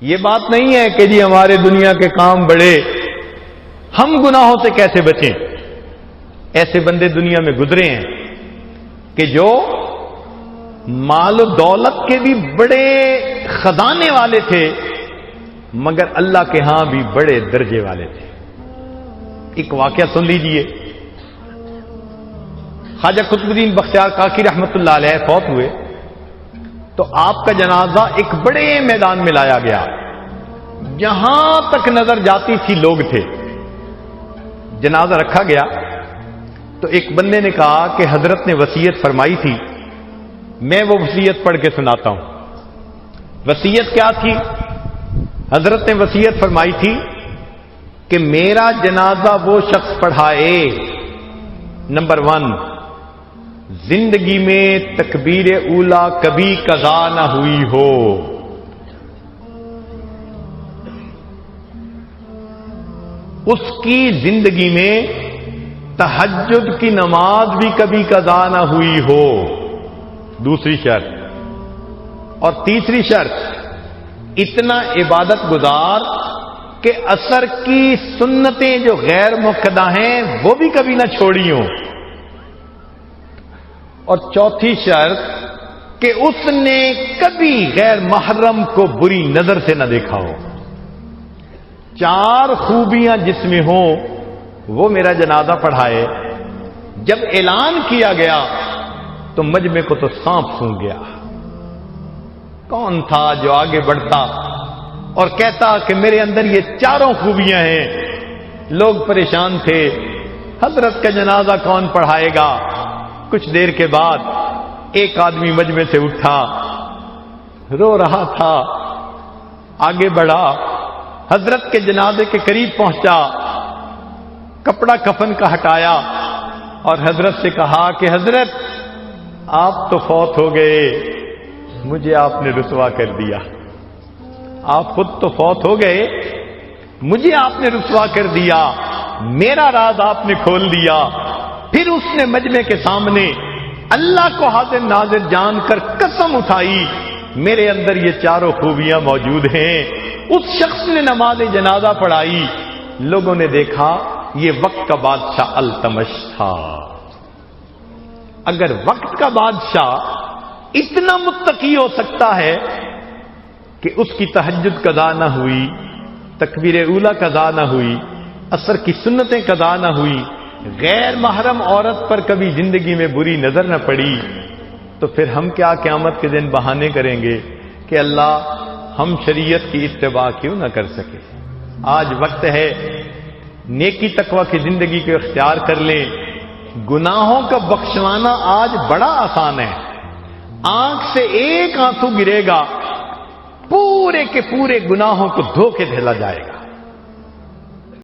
یہ بات نہیں ہے کہ جی ہمارے دنیا کے کام بڑے، ہم گناہوں سے کیسے بچیں؟ ایسے بندے دنیا میں گزرے ہیں کہ جو مال و دولت کے بھی بڑے خزانے والے تھے، مگر اللہ کے ہاں بھی بڑے درجے والے تھے۔ ایک واقعہ سن لیجئے، خواجہ قطب الدین بختیار کاکی رحمت اللہ علیہ فوت ہوئے تو آپ کا جنازہ ایک بڑے میدان میں لایا گیا، جہاں تک نظر جاتی تھی لوگ تھے۔ جنازہ رکھا گیا تو ایک بندے نے کہا کہ حضرت نے وصیت فرمائی تھی، میں وہ وصیت پڑھ کے سناتا ہوں۔ وصیت کیا تھی؟ حضرت نے وصیت فرمائی تھی کہ میرا جنازہ وہ شخص پڑھائے، نمبر 1، زندگی میں تکبیر اولا کبھی قضا نہ ہوئی ہو، اس کی زندگی میں تہجد کی نماز بھی کبھی قضا نہ ہوئی ہو، دوسری شرط، اور تیسری شرط اتنا عبادت گزار کہ عصر کی سنتیں جو غیر مؤکدہ ہیں وہ بھی کبھی نہ چھوڑی ہوں، اور چوتھی شرط کہ اس نے کبھی غیر محرم کو بری نظر سے نہ دیکھا ہو۔ 4 خوبیاں جس میں ہوں وہ میرا جنازہ پڑھائے۔ جب اعلان کیا گیا تو مجمع کو تو سانپ سونگھ گیا۔ کون تھا جو آگے بڑھتا اور کہتا کہ میرے اندر یہ 4 خوبیاں ہیں؟ لوگ پریشان تھے، حضرت کا جنازہ کون پڑھائے گا؟ کچھ دیر کے بعد ایک آدمی مجمع سے اٹھا، رو رہا تھا، آگے بڑھا، حضرت کے جنازے کے قریب پہنچا، کپڑا کفن کا ہٹایا اور حضرت سے کہا کہ حضرت آپ تو فوت ہو گئے، مجھے آپ نے رسوا کر دیا۔ آپ خود تو فوت ہو گئے، مجھے آپ نے رسوا کر دیا، میرا راز آپ نے کھول دیا۔ پھر اس نے مجمع کے سامنے اللہ کو حاضر ناظر جان کر قسم اٹھائی، میرے اندر یہ 4 خوبیاں موجود ہیں۔ اس شخص نے نماز جنازہ پڑھائی، لوگوں نے دیکھا یہ وقت کا بادشاہ التمش تھا۔ اگر وقت کا بادشاہ اتنا متقی ہو سکتا ہے کہ اس کی تہجد قضا نہ ہوئی، تکبیر اولا قضا نہ ہوئی، عصر کی سنتیں قضا نہ ہوئی، غیر محرم عورت پر کبھی زندگی میں بری نظر نہ پڑی، تو پھر ہم کیا قیامت کے دن بہانے کریں گے کہ اللہ ہم شریعت کی اتباع کیوں نہ کر سکے؟ آج وقت ہے نیکی تقوی کی زندگی کو اختیار کر لیں۔ گناہوں کا بخشوانا آج بڑا آسان ہے، آنکھ سے ایک آنسو گرے گا، پورے کے پورے گناہوں کو دھو کے دھلا جائے گا۔